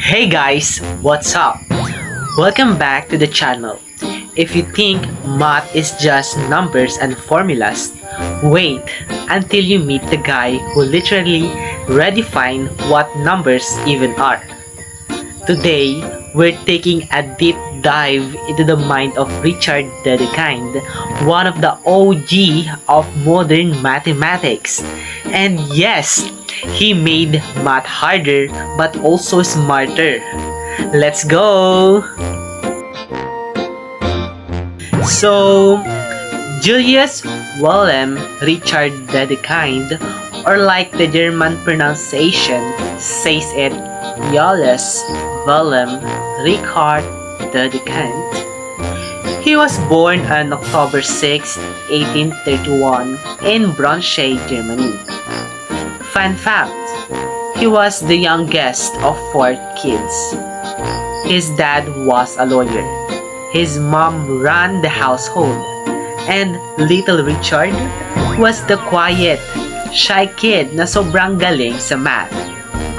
Hey guys, what's up? Welcome back to the channel. If you think math is just numbers and formulas, wait until you meet the guy who literally redefined what numbers even are. Today, we're taking a deep dive into the mind of Richard Dedekind, one of the OG of modern mathematics. And yes, he made math harder but also smarter. Let's go! So, Julius Wilhelm Richard Dedekind, or like the German pronunciation says it, Johannes Wilhelm Richard Dedekind. He was born on October 6, 1831 in Braunschweig, Germany. Fun fact, he was the youngest of 4 kids. His dad was a lawyer. His mom ran the household. And little Richard was the quiet, shy kid na sobrang galing sa math.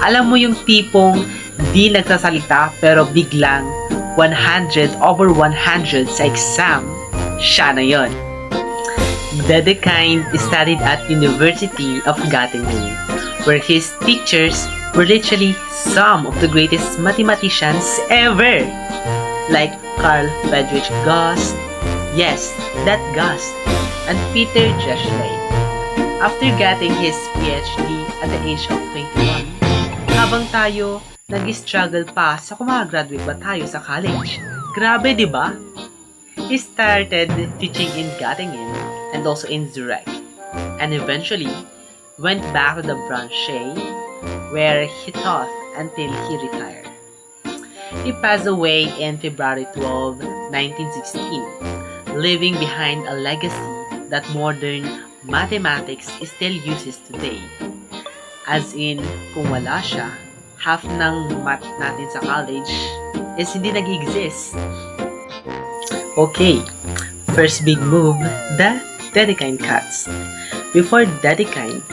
Alam mo yung tipong di nagsasalita pero biglang 100 over 100 sa exam, siya na yon. Dedekind studied at University of Göttingen, where his teachers were literally some of the greatest mathematicians ever, like Carl Friedrich Gauss, yes, that Gauss, and Peter Dirichlet. After getting his PhD at the age of 21, habang tayo nag-struggle pa sa kung makagraduate ba tayo sa college. Grabe, di ba? He started teaching in Göttingen and also in Zurich, and eventually went back to the Braunschweig where he taught until he retired. He passed away in February 12, 1916, leaving behind a legacy that modern mathematics still uses today. As in, kung wala siya, half ng math natin sa college is hindi nag-exist. Okay, first big move, the Dedekind cuts. Before Dedekind,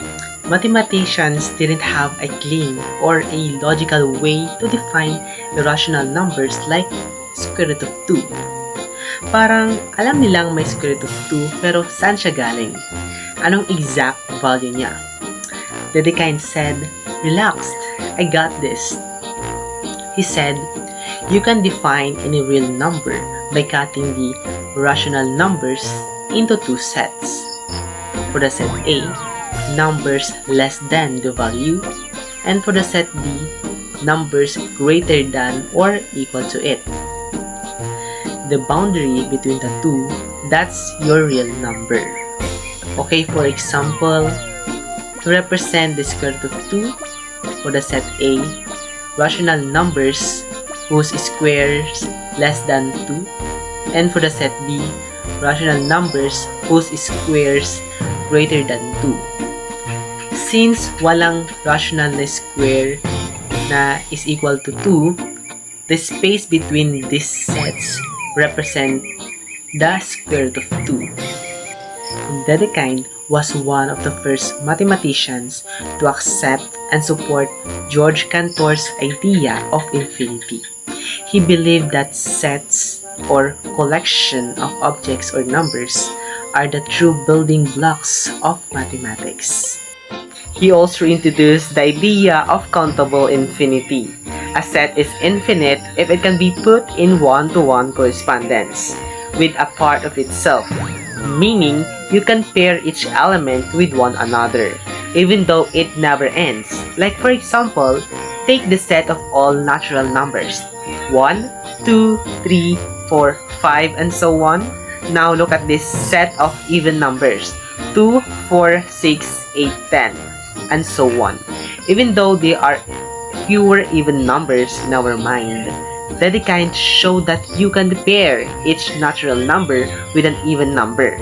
mathematicians didn't have a clean or a logical way to define irrational numbers like square root of 2. Parang alam nilang may square root of 2 pero saan siya galing? Anong exact value niya? Dedekind said, "Relax, I got this." He said, you can define any real number by cutting the rational numbers into 2 sets. For the set A, numbers less than the value, and for the set B, numbers greater than or equal to it. The boundary between the two, that's your real number. Okay, for example, to represent the square root of 2, for the set A, rational numbers whose squares less than 2, and for the set B, rational numbers whose squares greater than 2. Since walang rational na square na is equal to 2, the space between these sets represent the square root of 2. Dedekind was one of the first mathematicians to accept and support George Cantor's idea of infinity. He believed that sets or collection of objects or numbers are the true building blocks of mathematics. He also introduced the idea of countable infinity. A set is infinite if it can be put in one-to-one correspondence with a part of itself, meaning you can pair each element with one another, even though it never ends. Like for example, take the set of all natural numbers, 1, 2, 3, 4, 5, and so on. Now look at this set of even numbers, 2, 4, 6, 8, 10, and so on. Even though there are fewer even numbers in our mind, Dedekind showed that you can pair each natural number with an even number.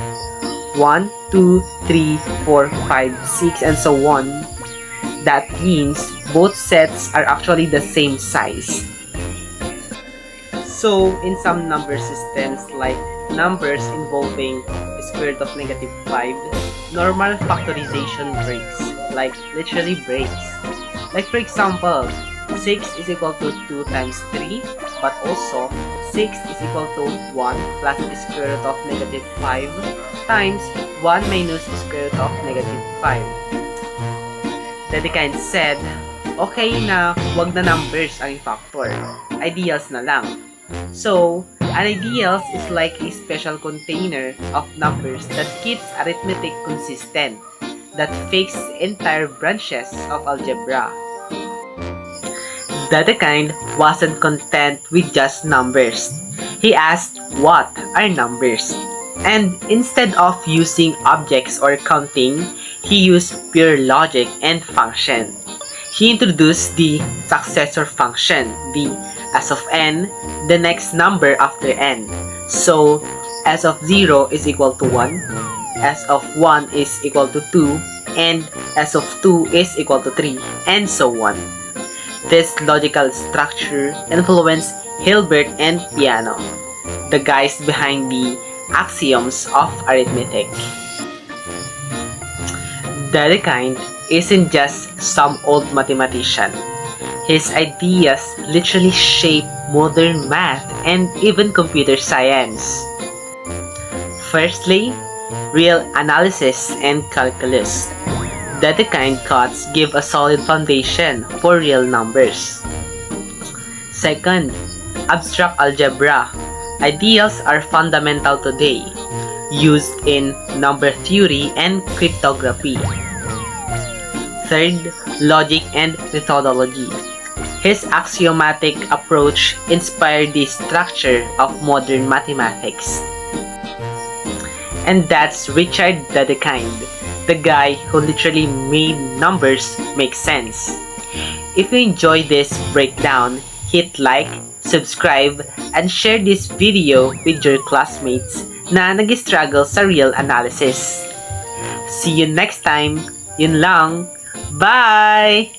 1, 2, 3, 4, 5, 6, and so on. That means both sets are actually the same size. So, in some number systems like numbers involving the square root of -5, normal factorization breaks, like literally breaks. Like for example, 6 is equal to 2 times 3, but also 6 is equal to 1 plus the square root of negative 5 times 1 minus the square root of negative 5. Dedekind said, okay na wag na numbers ang factor, ideals na lang. So, an ideals is like a special container of numbers that keeps arithmetic consistent, that fixes entire branches of algebra. Dedekind wasn't content with just numbers. He asked, what are numbers? And instead of using objects or counting, he used pure logic and function. He introduced the successor function, the s of n, the next number after n. So, s of 0 is equal to 1, s of 1 is equal to 2, and s of 2 is equal to 3, and so on. This logical structure influenced Hilbert and Peano, the guys behind the axioms of arithmetic. Dedekind isn't just some old mathematician. His ideas literally shape modern math and even computer science. Firstly, real analysis and calculus. Dedekind thoughts give a solid foundation for real numbers. Second, abstract algebra. Ideals are fundamental today, used in number theory and cryptography. Third, logic and methodology. His axiomatic approach inspired the structure of modern mathematics. And that's Richard Dedekind, the guy who literally made numbers make sense. If you enjoyed this breakdown, hit like, subscribe, and share this video with your classmates na nag-struggle sa real analysis. See you next time. Yun lang. Bye!